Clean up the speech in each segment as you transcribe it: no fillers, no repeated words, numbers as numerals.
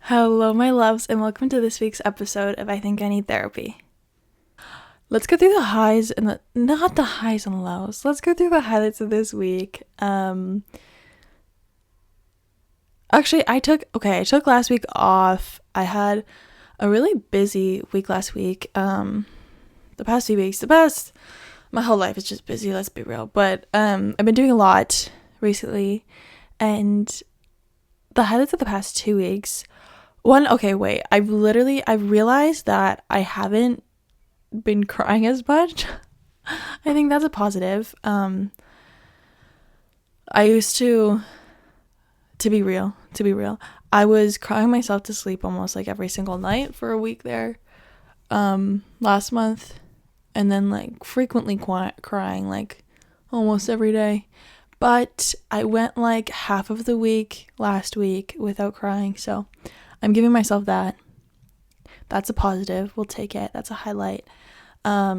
Hello, my loves, and welcome to this week's episode of I Think I Need Therapy. Let's go through the highs and not the highs and lows. Let's go through the highlights of this week. Actually, I took last week off. I had a really busy week last week. The past few weeks, my whole life is just busy, let's be real. But I've been doing a lot recently, and the highlights of the past 2 weeks. I've realized that I haven't been crying as much. I think that's a positive. I used to be real, I was crying myself to sleep almost like every single night for a week there, last month, and then like frequently crying like almost every day. But I went like half of the week last week without crying, so I'm giving myself that. That's a positive. We'll take it. That's a highlight. Have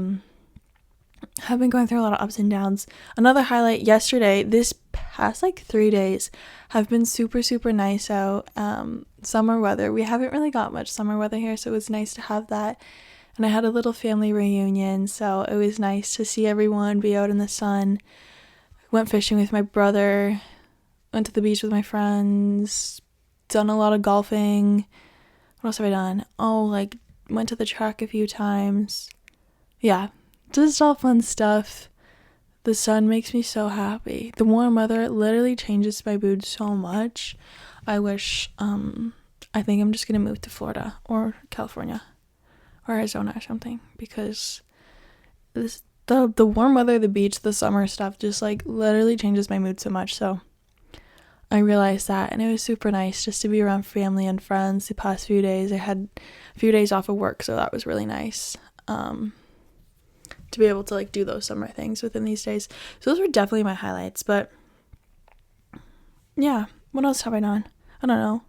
been going through a lot of ups and downs. Another highlight yesterday, this past like 3 days have been super, super nice out. Summer weather. We haven't really got much summer weather here, so it was nice to have that. And I had a little family reunion, so it was nice to see everyone be out in the sun. Went fishing with my brother, went to the beach with my friends, done a lot of golfing. What else have I done? Went to the track a few times. Yeah, just all fun stuff. The sun makes me so happy. The warm weather literally changes my mood so much. I think I'm just gonna move to Florida or California or Arizona or something, because the warm weather, the beach, the summer stuff just like literally changes my mood so much. So I realized that, and it was super nice just to be around family and friends the past few days. I had a few days off of work, so that was really nice, to be able to like do those summer things within these days. So those were definitely my highlights. But yeah, what else have I done? I don't know.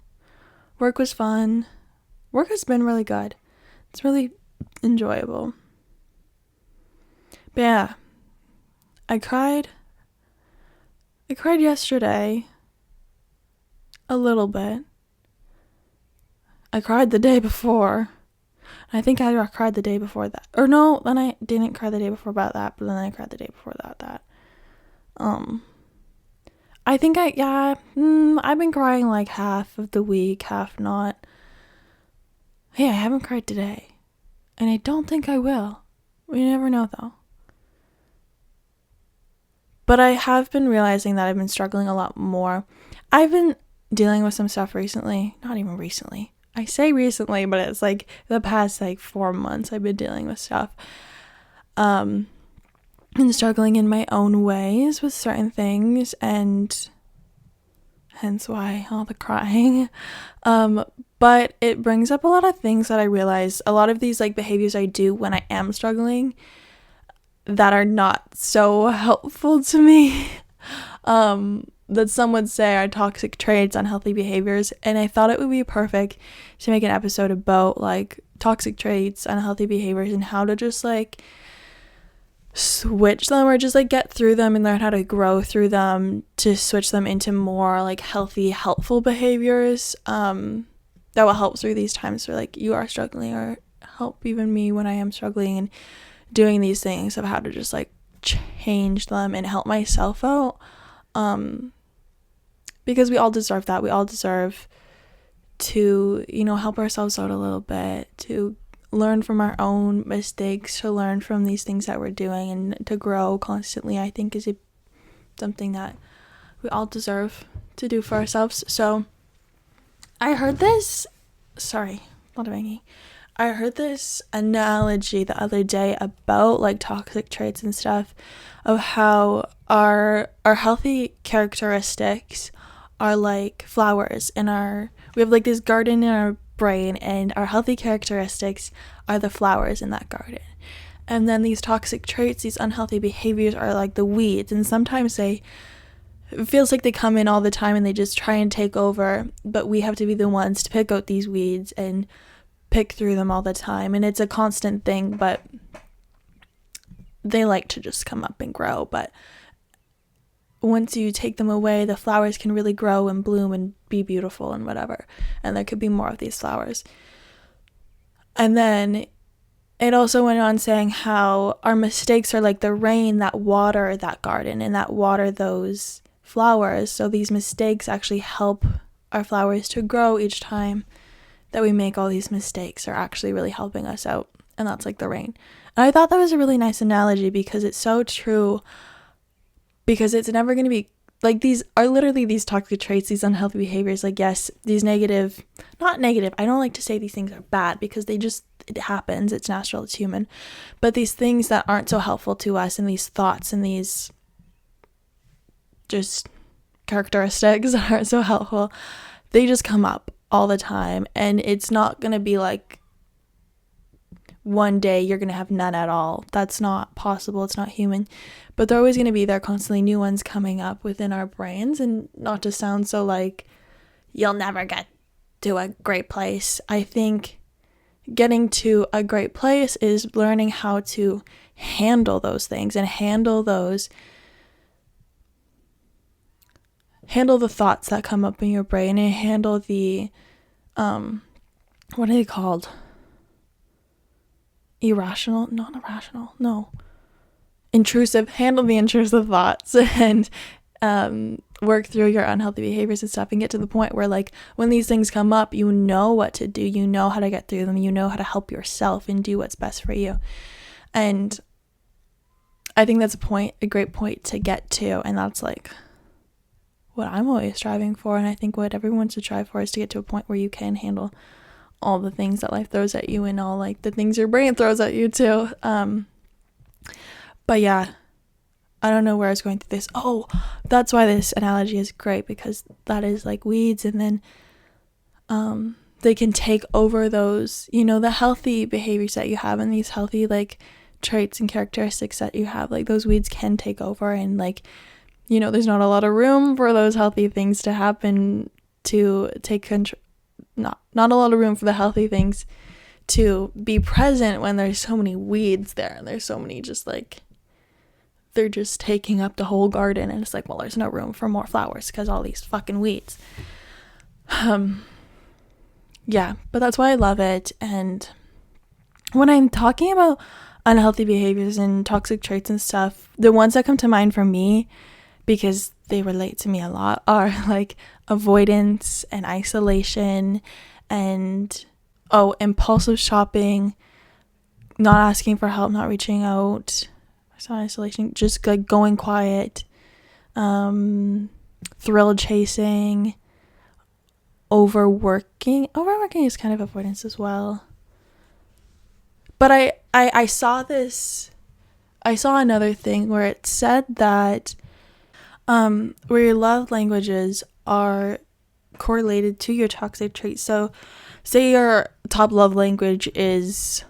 Work was fun. Work has been really good. It's really enjoyable. But yeah, I cried yesterday a little bit. I cried the day before. I think I cried the day before that. Or no, then I didn't cry the day before about that, but then I cried the day before that. I've been crying like half of the week, half not. Hey, I haven't cried today. And I don't think I will. We never know though. But I have been realizing that I've been struggling a lot more. I've been dealing with some stuff recently. Not even recently. I say recently, but it's like the past like 4 months I've been dealing with stuff. And struggling in my own ways with certain things, and hence why all the crying. But it brings up a lot of things that I realize, a lot of these like behaviors I do when I am struggling that are not so helpful to me. That some would say are toxic traits, unhealthy behaviors, and I thought it would be perfect to make an episode about like toxic traits, unhealthy behaviors, and how to just like switch them, or just like get through them and learn how to grow through them to switch them into more like healthy, helpful behaviors that will help through these times where like you are struggling, or help even me when I am struggling, and doing these things of how to just like change them and help myself out. Because we all deserve that. We all deserve to, help ourselves out a little bit, to learn from our own mistakes, to learn from these things that we're doing, and to grow constantly, I think is something that we all deserve to do for ourselves. So I heard this analogy the other day about like toxic traits and stuff, of how our healthy characteristics are like flowers we have like this garden in our brain, and our healthy characteristics are the flowers in that garden. And then these toxic traits, these unhealthy behaviors, are like the weeds, and sometimes it feels like they come in all the time and they just try and take over, but we have to be the ones to pick out these weeds and pick through them all the time. And it's a constant thing, but they like to just come up and grow. But once you take them away, the flowers can really grow and bloom and be beautiful and whatever. And there could be more of these flowers. And then it also went on saying how our mistakes are like the rain that water that garden and that water those flowers. So these mistakes actually help our flowers to grow each time that we make all these mistakes are actually really helping us out. And that's like the rain. And I thought that was a really nice analogy because it's so true. Because it's never going to be like, these are literally these toxic traits, these unhealthy behaviors. Like, yes, these negative, not negative. I don't like to say these things are bad because it happens. It's natural. It's human. But these things that aren't so helpful to us and these thoughts and these just characteristics that aren't so helpful, they just come up all the time. And it's not going to be like one day you're going to have none at all. That's not possible. It's not human. But they're always going to be there, constantly new ones coming up within our brains. And not to sound so like you'll never get to a great place. I think getting to a great place is learning how to handle those things and handle the thoughts that come up in your brain and handle the what are they called? Handle the intrusive thoughts and work through your unhealthy behaviors and stuff and get to the point where, like, when these things come up, you know what to do, you know how to get through them, you know how to help yourself and do what's best for you. And I think that's a great point to get to, and that's like what I'm always striving for. And I think what everyone should strive for is to get to a point where you can handle all the things that life throws at you and all like the things your brain throws at you too. But yeah, I don't know where I was going through this. Oh, that's why this analogy is great, because that is like weeds, and then they can take over those, the healthy behaviors that you have and these healthy like traits and characteristics that you have. Like, those weeds can take over, and like, there's not a lot of room for those healthy things to happen, to take control. Not a lot of room for the healthy things to be present when there's so many weeds there, and there's so many just like, they're just taking up the whole garden, and it's like, well, there's no room for more flowers because all these fucking weeds. Yeah, but that's why I love it. And when I'm talking about unhealthy behaviors and toxic traits and stuff, the ones that come to mind for me, because they relate to me a lot, are like avoidance and isolation and impulsive shopping, not asking for help, not reaching out. It's not isolation, just like going quiet, thrill chasing, overworking is kind of avoidance as well. But I saw another thing where it said that where your love languages are correlated to your toxic traits. So say your top love language is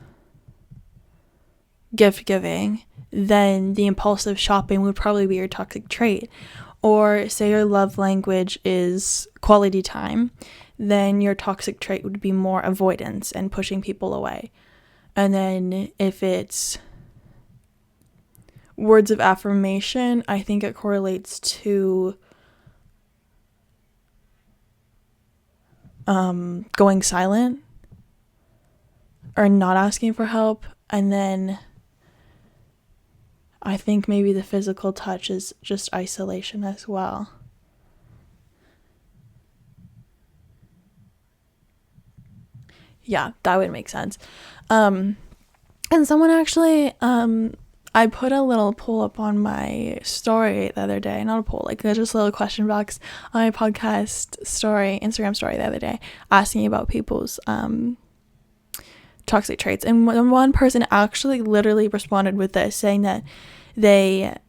gift giving, then the impulsive shopping would probably be your toxic trait. Or say your love language is quality time, then your toxic trait would be more avoidance and pushing people away. And then if it's words of affirmation, I think it correlates to going silent or not asking for help. And then I think maybe the physical touch is just isolation as well. Yeah, that would make sense. And someone actually, I put a little poll up on my story the other day. Not a poll, like just a little question box on my podcast story, Instagram story the other day, asking about people's toxic traits. And one person actually literally responded with this, saying that their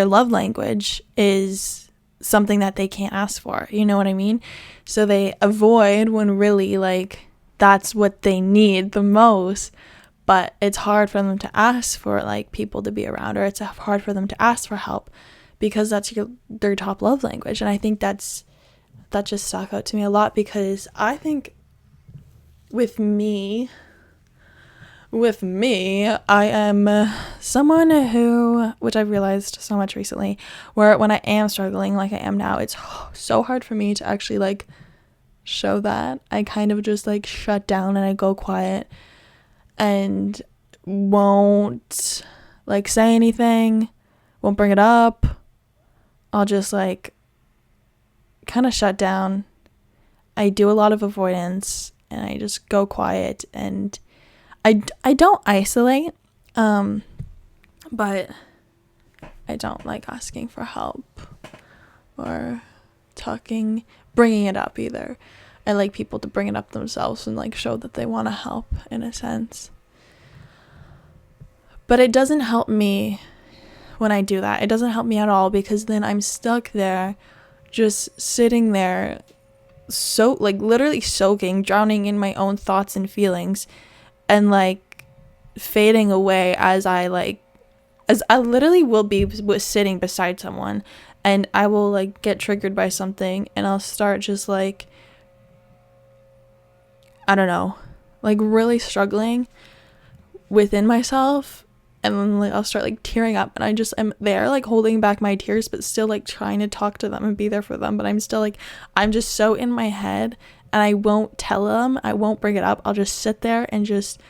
love language is something that they can't ask for. You know what I mean? So they avoid when really like that's what they need the most. But it's hard for them to ask for like people to be around, or it's hard for them to ask for help because that's their top love language. And I think that just stuck out to me a lot, because I think with me, with me, I am someone who, which I've realized so much recently, where when I am struggling like I am now, it's so hard for me to actually like show that. I kind of just like shut down and I go quiet and won't like say anything, won't bring it up. I'll just like kind of shut down. I do a lot of avoidance and I just go quiet, and I don't isolate, but I don't like asking for help or bringing it up either. I like people to bring it up themselves and like show that they want to help in a sense. But it doesn't help me when I do that. It doesn't help me at all, because then I'm stuck there, just sitting there, so like literally soaking, drowning in my own thoughts and feelings, and like fading away as I literally will be sitting beside someone and I will like get triggered by something and I'll start just like, I don't know, like really struggling within myself, and then like I'll start like tearing up, and I just am there like holding back my tears but still like trying to talk to them and be there for them, but I'm still like, I'm just so in my head, and I won't tell them, I won't bring it up. I'll just sit there and just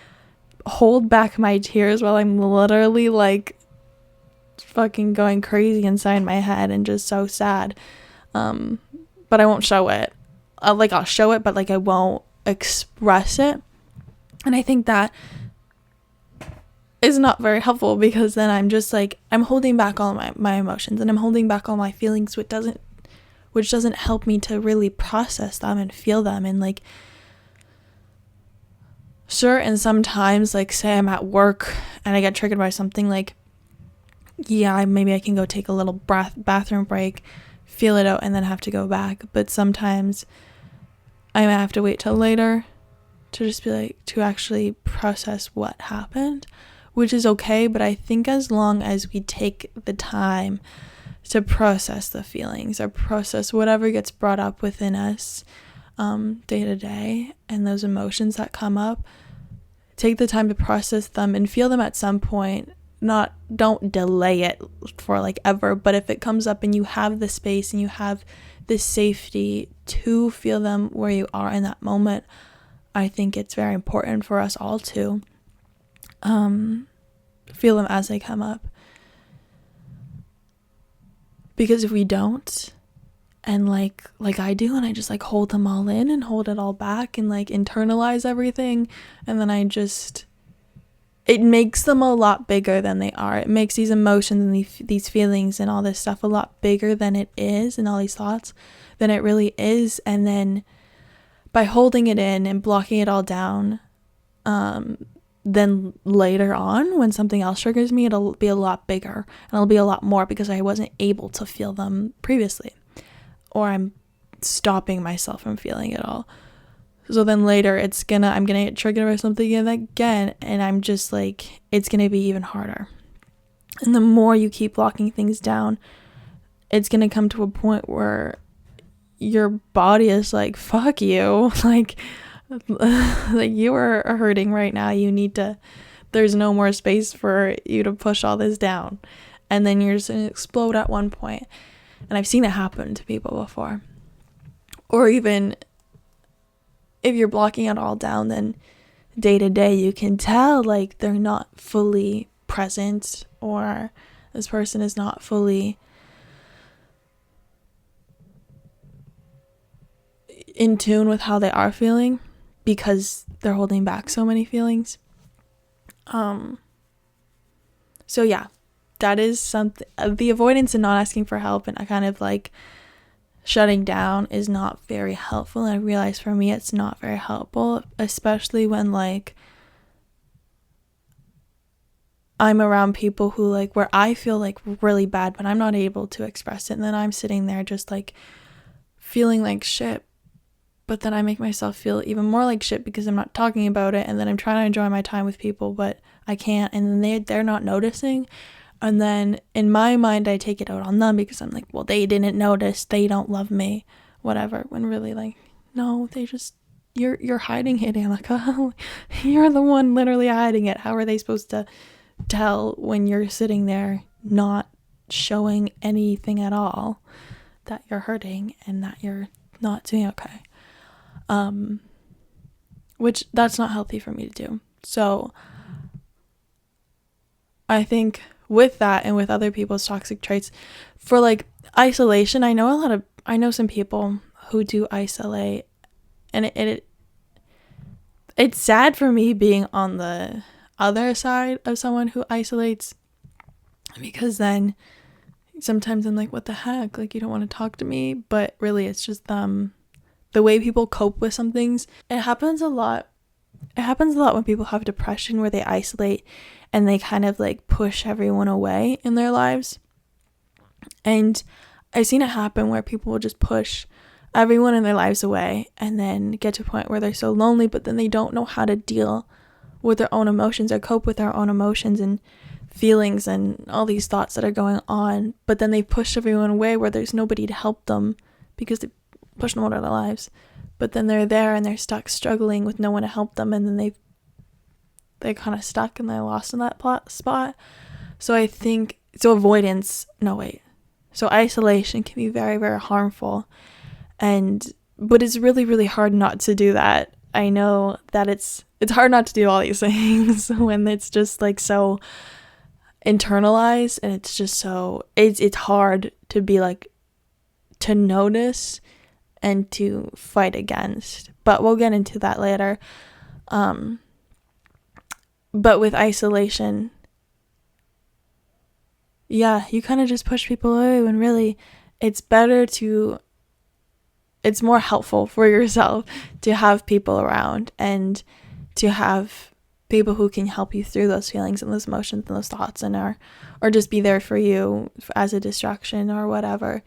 hold back my tears while I'm literally like fucking going crazy inside my head and just so sad. But I won't show it. I'll show it, but like I won't express it. And I think that is not very helpful, because then I'm just like, I'm holding back all my emotions and I'm holding back all my feelings, which doesn't help me to really process them and feel them. And like, sure, and sometimes like say I'm at work and I get triggered by something, like yeah, maybe I can go take a little bathroom break, feel it out, and then have to go back. But sometimes I might have to wait till later to just be like, to actually process what happened, which is okay. But I think as long as we take the time to process the feelings or process whatever gets brought up within us day to day, and those emotions that come up, take the time to process them and feel them at some point. Don't delay it for like ever, but if it comes up and you have the space and you have the safety to feel them where you are in that moment, I think it's very important for us all to feel them as they come up. Because if we don't, and like I do, and I just like hold them all in and hold it all back and like internalize everything, and then it makes them a lot bigger than they are. It makes these emotions and these feelings and all this stuff a lot bigger than it is, and all these thoughts than it really is. And then by holding it in and blocking it all down, then later on when something else triggers me, it'll be a lot bigger and it'll be a lot more, because I wasn't able to feel them previously, or I'm stopping myself from feeling it all. So then later I'm gonna get triggered by something again, and I'm just like, it's gonna be even harder. And the more you keep blocking things down, it's gonna come to a point where your body is like, fuck you, like you are hurting right now, there's no more space for you to push all this down, and then you're just gonna explode at one point. And I've seen it happen to people before. Or even if you're blocking it all down, then day to day you can tell like they're not fully present, or this person is not fully in tune with how they are feeling, because they're holding back so many feelings. So yeah, that is something. The avoidance and not asking for help and kind of like shutting down is not very helpful. And I realize for me it's not very helpful, especially when like I'm around people who like, where I feel like really bad but I'm not able to express it, and then I'm sitting there just like feeling like shit, but then I make myself feel even more like shit because I'm not talking about it, and then I'm trying to enjoy my time with people but I can't, and then they're not noticing. And then in my mind, I take it out on them because I'm like, well, they didn't notice, they don't love me, whatever. When really like, no, they just you're hiding it, Annika. You're the one literally hiding it. How are they supposed to tell when you're sitting there not showing anything at all that you're hurting and that you're not doing okay? Which that's not healthy for me to do. So I think with that and with other people's toxic traits, for like isolation, I know some people who do isolate, and it's sad for me being on the other side of someone who isolates, because then sometimes I'm like, what the heck, like, you don't want to talk to me, but really it's just the way people cope with some things. It happens a lot when people have depression, where they isolate and they kind of like push everyone away in their lives. And I've seen it happen where people will just push everyone in their lives away and then get to a point where they're so lonely, but then they don't know how to deal with their own emotions or cope with their own emotions and feelings and all these thoughts that are going on. But then they push everyone away where there's nobody to help them because they push them out of their lives. But then they're there and they're stuck struggling with no one to help them, and then they're kind of stuck and they're lost in that spot. So I think so isolation can be very, very harmful, but it's really, really hard not to do that. I know that it's hard not to do all these things when it's just like so internalized, and it's just so it's hard to be like, to notice and to fight against. But we'll get into that later. But with isolation, yeah, you kind of just push people away, when really it's more helpful for yourself to have people around and to have people who can help you through those feelings and those emotions and those thoughts, and or just be there for you as a distraction or whatever.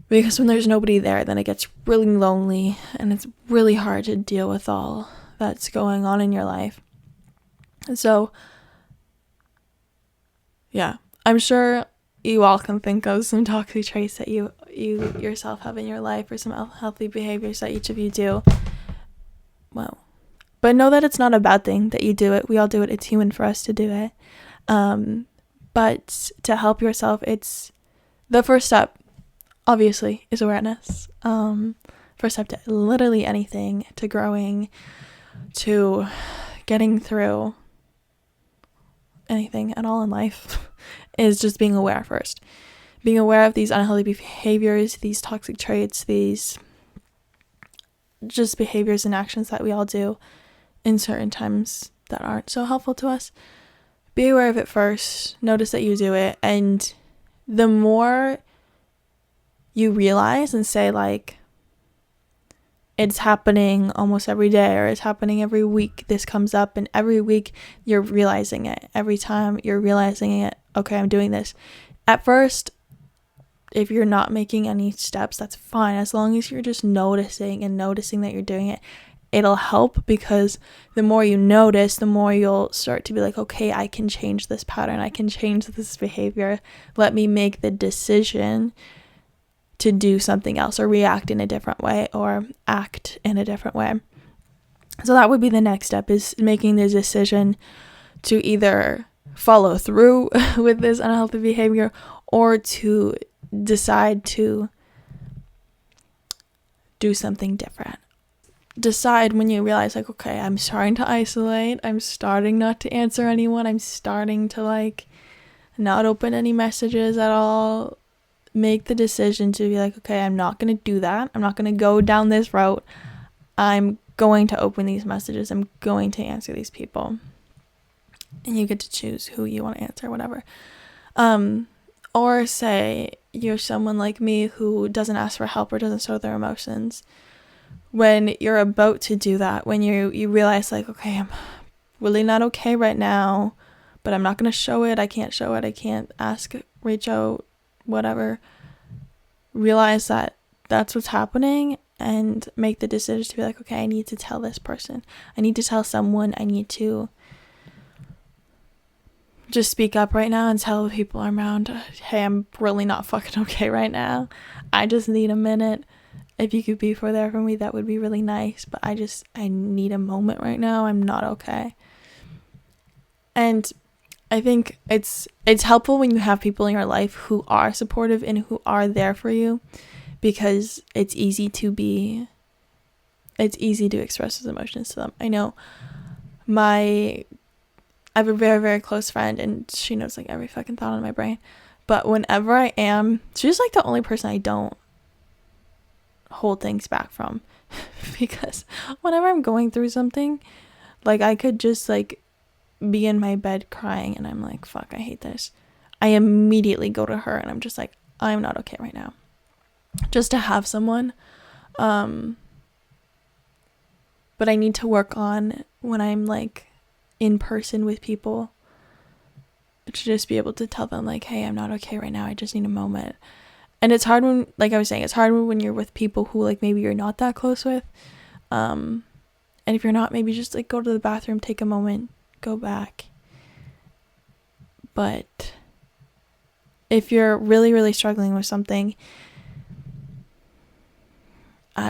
Because when there's nobody there, then it gets really lonely, and it's really hard to deal with all that's going on in your life. So, yeah, I'm sure you all can think of some toxic traits that you yourself have in your life, or some healthy behaviors that each of you do. Well, but know that it's not a bad thing that you do it. We all do it. It's human for us to do it. But to help yourself, it's the first step, obviously, is awareness. First step to literally anything, to growing, to getting through anything at all in life, is just being aware first. Being aware of these unhealthy behaviors, these toxic traits, these just behaviors and actions that we all do in certain times that aren't so helpful to us. Be aware of it first. Notice that you do it. And the more you realize and say, like, it's happening almost every day, or it's happening every week, this comes up, and every week you're realizing it. Every time you're realizing it, okay, I'm doing this. At first, if you're not making any steps, that's fine. As long as you're just noticing that you're doing it, it'll help, because the more you notice, the more you'll start to be like, okay, I can change this pattern. I can change this behavior. Let me make the decision to do something else, or react in a different way, or act in a different way. So that would be the next step, is making the decision to either follow through with this unhealthy behavior, or to decide to do something different. Decide when you realize, like, okay, I'm starting to isolate, I'm starting not to answer anyone, I'm starting to like not open any messages at all. Make the decision to be like, okay, I'm not going to do that. I'm not going to go down this route. I'm going to open these messages. I'm going to answer these people. And you get to choose who you want to answer, whatever. Or say you're someone like me who doesn't ask for help or doesn't show their emotions. When you're about to do that, when you realize, like, okay, I'm really not okay right now, but I'm not going to show it. I can't show it. I can't ask, reach out, whatever. Realize that that's what's happening, and make the decision to be like, okay, I need to tell this person. I need to tell someone. I need to just speak up right now and tell the people around, hey, I'm really not fucking okay right now. I just need a minute. if you could be there for me, that would be really nice. But I need a moment right now. I'm not okay. And I think it's helpful when you have people in your life who are supportive and who are there for you, because it's easy to express those emotions to them. I know I have a very, very close friend, and she knows like every fucking thought in my brain. But whenever I am, she's like the only person I don't hold things back from. Because whenever I'm going through something, like I could just like be in my bed crying and I'm like, fuck, I hate this. I immediately go to her and I'm just like, I'm not okay right now. Just to have someone. But I need to work on when I'm like in person with people to just be able to tell them like, hey, I'm not okay right now. I just need a moment. And it's hard when, like I was saying, it's hard when you're with people who like maybe you're not that close with. And if you're not, maybe just like go to the bathroom, take a moment, go back. But if you're really, really struggling with something,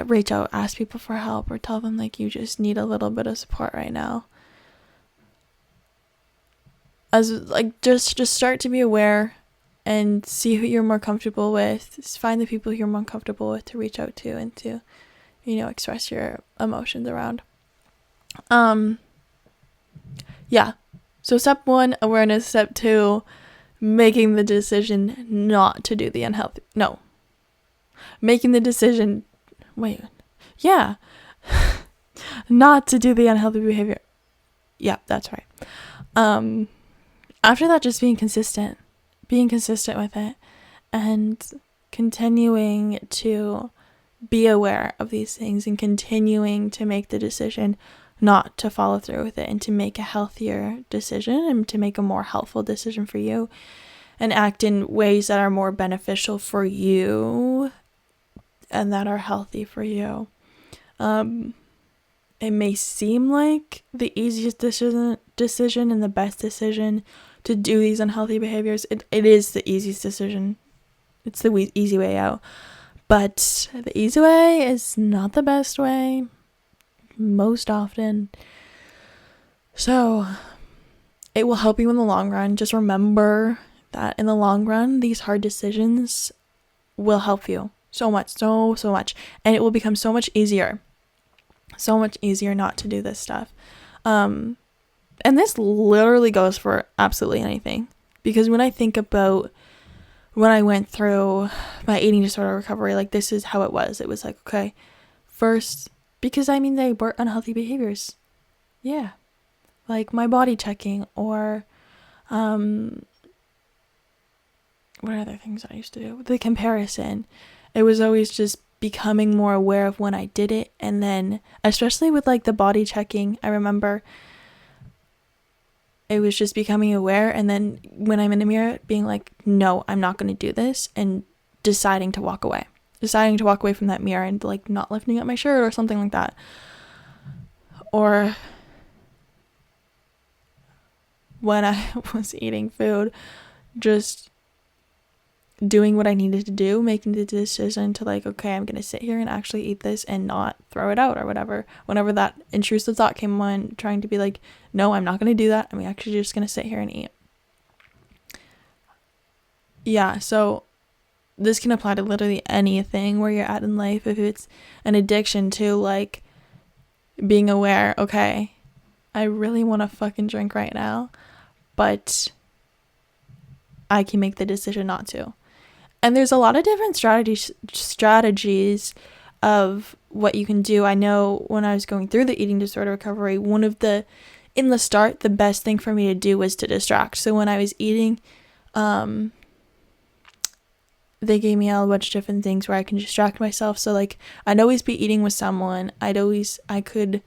reach out, ask people for help, or tell them like you just need a little bit of support right now. As like just start to be aware and see who you're more comfortable with. Just find the people you're more comfortable with to reach out to and to, express your emotions around. Yeah. So step 1, awareness. Step 2, making the decision not to do the unhealthy. No. Making the decision. Wait. Yeah. Not to do the unhealthy behavior. Yeah, that's right. After that, just being consistent with it and continuing to be aware of these things and continuing to make the decision not to follow through with it and to make a healthier decision and to make a more helpful decision for you and act in ways that are more beneficial for you and that are healthy for you. It may seem like the easiest decision and the best decision to do these unhealthy behaviors. It is the easiest decision. It's the easy way out. But the easy way is not the best way most often. So it will help you in the long run. Just remember that in the long run, these hard decisions will help you so much, so much. And it will become so much easier not to do this stuff. And this literally goes for absolutely anything. Because when I think about when I went through my eating disorder recovery, like this is how it was. It was like, okay, first, because they were unhealthy behaviors. Yeah. Like my body checking or, what are other things I used to do? The comparison. It was always just becoming more aware of when I did it. And then, especially with like the body checking, I remember it was just becoming aware. And then when I'm in the mirror, being like, no, I'm not going to do this. And deciding to walk away from that mirror and like not lifting up my shirt or something like that. Or when I was eating food, just doing what I needed to do, making the decision to like, okay, I'm going to sit here and actually eat this and not throw it out or whatever. Whenever that intrusive thought came on, trying to be like, no, I'm not going to do that. I'm actually just going to sit here and eat. Yeah, so this can apply to literally anything where you're at in life. If it's an addiction to like being aware, okay, I really want to fucking drink right now, but I can make the decision not to. And there's a lot of different strategies of what you can do. I know when I was going through the eating disorder recovery, in the start, the best thing for me to do was to distract. So when I was eating, they gave me a bunch of different things where I can distract myself. So like I'd always be eating with someone. I could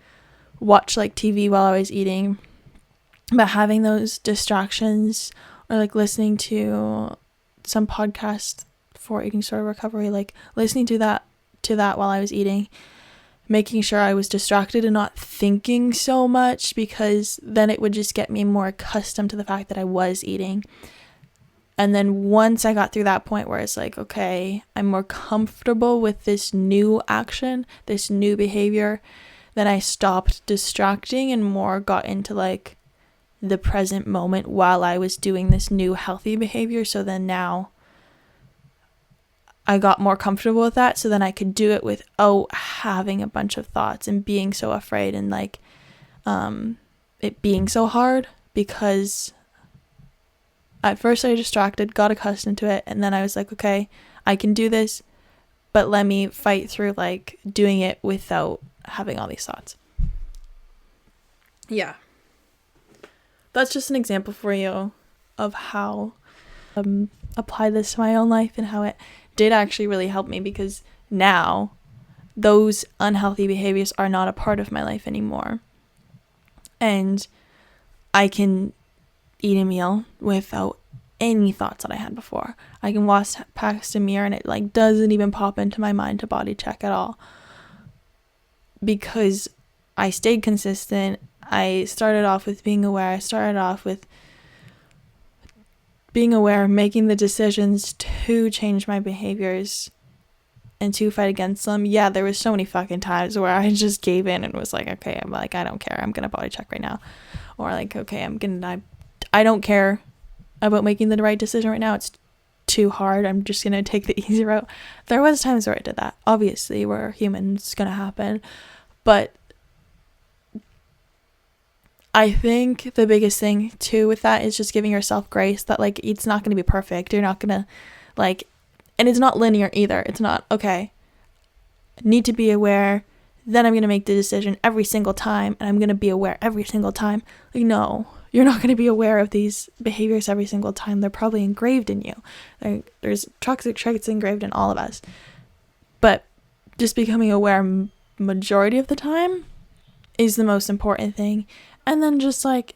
watch like TV while I was eating, but having those distractions or like listening to some podcast for eating disorder recovery, like listening to that while I was eating, making sure I was distracted and not thinking so much, because then it would just get me more accustomed to the fact that I was eating. And then once I got through that point where it's like, okay, I'm more comfortable with this new action, this new behavior, then I stopped distracting and more got into like the present moment while I was doing this new healthy behavior. So then now I got more comfortable with that. So then I could do it without having a bunch of thoughts and being so afraid and like it being so hard, because at first I distracted, got accustomed to it, and then I was like, okay, I can do this, but let me fight through like doing it without having all these thoughts. Yeah. That's just an example for you of how apply this to my own life and how it did actually really help me, because now those unhealthy behaviors are not a part of my life anymore. And I can eat a meal without any thoughts that I had before. I can walk past a mirror and it like doesn't even pop into my mind to body check at all, because I stayed consistent. I started off with being aware. I started off with being aware, making the decisions to change my behaviors and to fight against them. Yeah, there was so many fucking times where I just gave in and was like, okay, I'm like, I don't care. I'm going to body check right now. Or like, okay, I don't care about making the right decision right now. It's too hard. I'm just going to take the easy route. There was times where I did that. Obviously, we're humans, it's going to happen. But I think the biggest thing too with that is just giving yourself grace that like it's not going to be perfect. You're not going to like, and it's not linear either. It's not, okay, need to be aware, then I'm going to make the decision every single time and I'm going to be aware every single time. Like, no, you're not going to be aware of these behaviors every single time. They're probably engraved in you. There's toxic traits engraved in all of us. But just becoming aware majority of the time is the most important thing. And then just like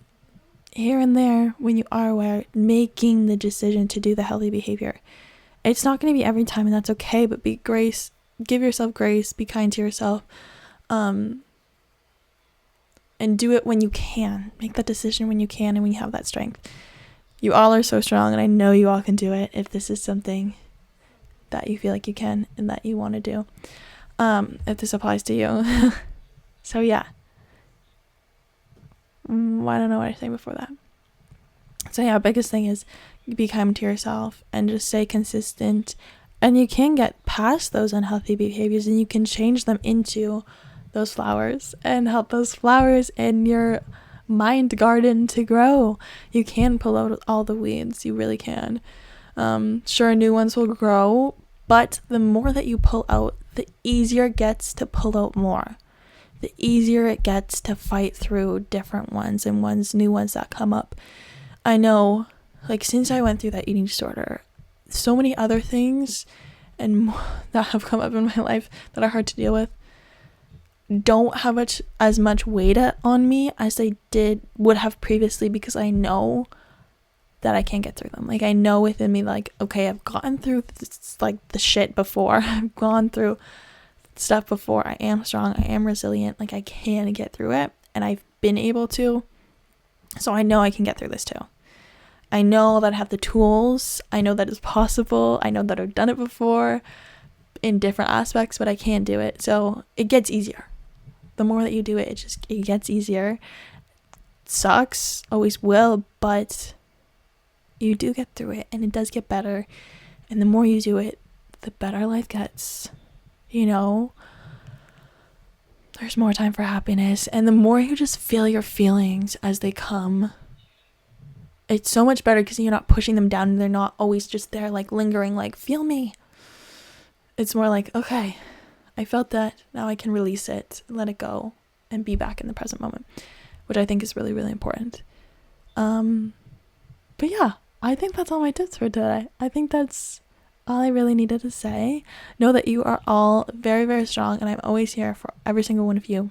here and there, when you are aware, making the decision to do the healthy behavior. It's not going to be every time, and that's okay, but give yourself grace, be kind to yourself, and do it when you can. Make that decision when you can and when you have that strength. You all are so strong, and I know you all can do it if this is something that you feel like you can and that you want to do, if this applies to you. So yeah. I don't know what I was saying before that. So yeah, biggest thing is be kind to yourself and just stay consistent, and you can get past those unhealthy behaviors and you can change them into those flowers and help those flowers in your mind garden to grow. You can pull out all the weeds, you really can. Sure, new ones will grow, but the more that you pull out, the easier it gets to pull out more. The easier it gets to fight through different ones and new ones that come up. I know, like, since I went through that eating disorder, so many other things and that have come up in my life that are hard to deal with don't have as much weight on me as they would have previously, because I know that I can't get through them. Like, I know within me, like, okay, I've gotten through this, like the shit before. I've gone through stuff before. I am strong. I am resilient. Like, I can get through it, and I've been able to. So I know I can get through this too. I know that I have the tools. I know that it's possible. I know that I've done it before in different aspects, but I can do it. So it gets easier. The more that you do it, it gets easier. It sucks, always will, but you do get through it, and it does get better. And the more you do it, the better life gets. You know, there's more time for happiness, and the more you just feel your feelings as they come, it's so much better, because you're not pushing them down and they're not always just there like lingering, like, feel me. It's more like, okay, I felt that, now I can release it, let it go, and be back in the present moment, which I think is really, really important. But yeah, I think that's all my tips for today. I think that's all I really needed to say. Know that you are all very, very strong, and I'm always here for every single one of you.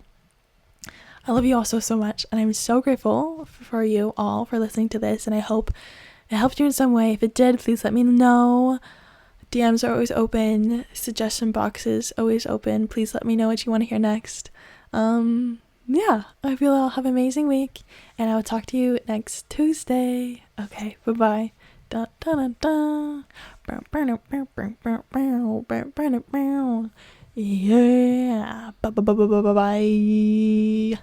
I love you all so, so much, and I'm so grateful for you all for listening to this, and I hope it helped you in some way. If it did, please let me know. DMs are always open. Suggestion boxes always open. Please let me know what you want to hear next. Yeah, I hope you all have an amazing week, and I will talk to you next Tuesday. Okay, bye-bye. Da, da, da, da. Yeah. Bye.